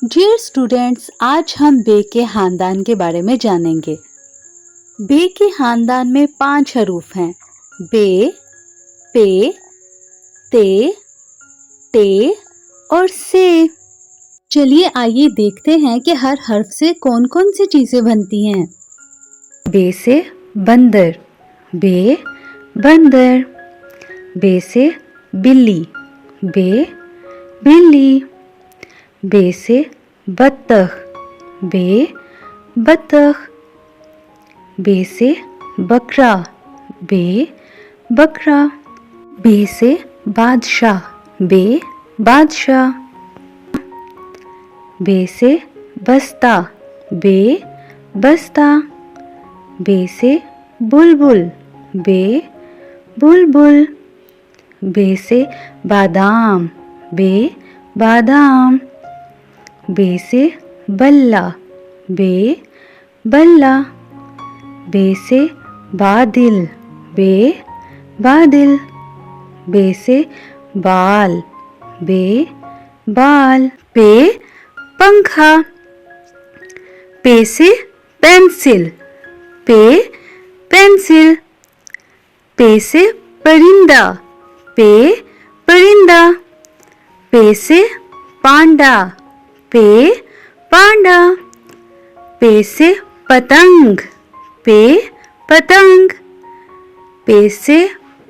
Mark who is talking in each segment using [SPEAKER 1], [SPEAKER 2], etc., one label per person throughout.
[SPEAKER 1] Dear students, आज हम बे के खानदान के बारे में जानेंगे। बे के खानदान में 5 हरूफ हैं। बे, पे, ते, टे और से। चलिए आइए देखते हैं कि हर हर्फ से कौन कौन सी चीजें बनती हैं। बे से बंदर, बे बंदर। बे से बिल्ली, बे बिल्ली। बे से बत्तख, बे बत्तख। बे से बकरा, बे बकरा। बे से बादशाह, बे बादशाह। बे से बस्ता, बे बस्ता। बे से बुलबुल, बे बुलबुल। बे से बादाम, बे बादाम। बे से बल्ला, बे बल्ला। बे से बादल, बे बादल। बे से बाल, बे बाल। पे पंखा। पे से पेंसिल, पे पेंसिल। पे से परिंदा, पे परिंदा। पे से पांडा, पे पांडा। पे से पतंग, पे पतंग। पे से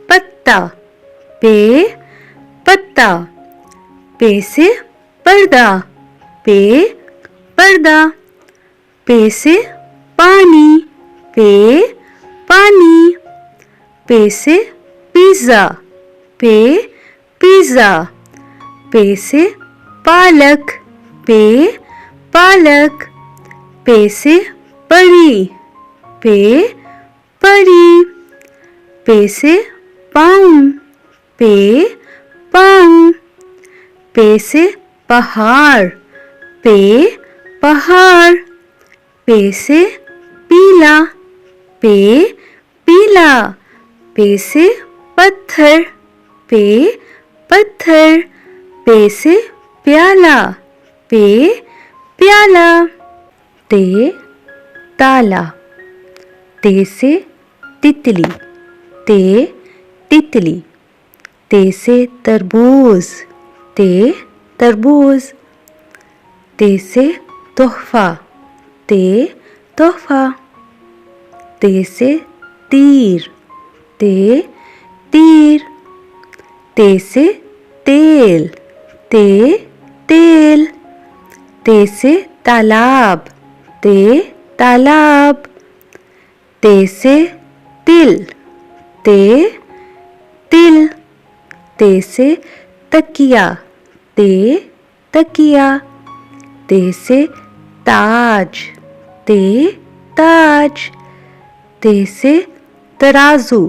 [SPEAKER 1] पत्ता, पे पत्ता। पे से पर्दा, पे पर्दा। पे से पानी, पे पानी। पे से पिज़्ज़ा, पे पिज़्ज़ा। पे से पालक, पे पालक। पे से परी, पे परी। पे से पाँव, पे पाँव। पे से पहाड़, पे पहाड़। पे से पीला, पे पीला। पे से पत्थर, पे पत्थर। पे से प्याला, पे प्याला। ते ताला। ते से तितली, ते तितली। ते से तरबूज, ते तरबूज। ते से तोहफा, ते तोहफा। ते से तीर, ते तीर। ते से तेल, ते तेल। ते से तालाब, ते तालाब। ते से तिल, ते तिल। ते से तकिया, ते तकिया। ते से ताज, ते ताज। ते से तराजू,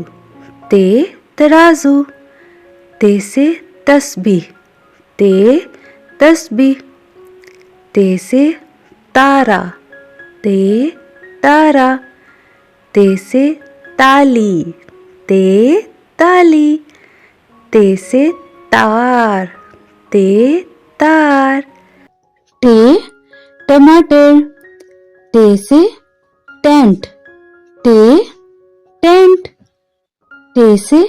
[SPEAKER 1] ते तराजू। ते से तस्बीह, ते तस्बीह। ते से तारा, ते तारा। ते से ताली, ते ताली। ते से तार, ते तार। टे टमाटर। टे से टेंट, टे टेंट। टे से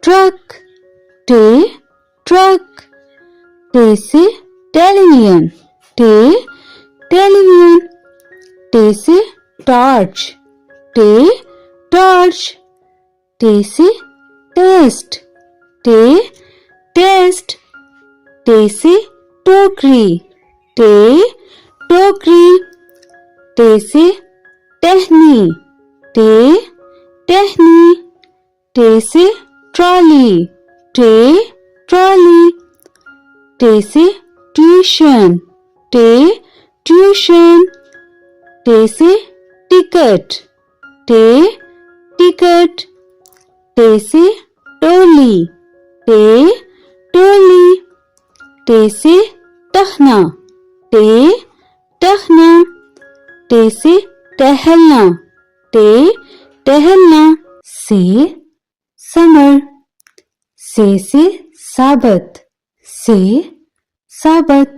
[SPEAKER 1] ट्रक, टे ट्रक। टे से टेलीविजन, टे टेलीविजन। टे से टॉर्च, टे टॉर्च। टे से टेस्ट, टे टेस्ट। टे से टोकरी, टे टोकरी। टे से टहनी, टे टहनी। टे से ट्रॉली, टे ट्रॉली। टे से ट्यूशन, टे ट्यूशन। टे से टिकट, टे टिकट। टे से टोली, टे टोली। टे से टखना, टे टखना। टे से टहलना, टे टहलना। से समर। से साबत, से साबत।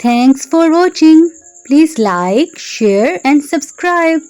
[SPEAKER 1] Thanks for watching. Please like, share and subscribe.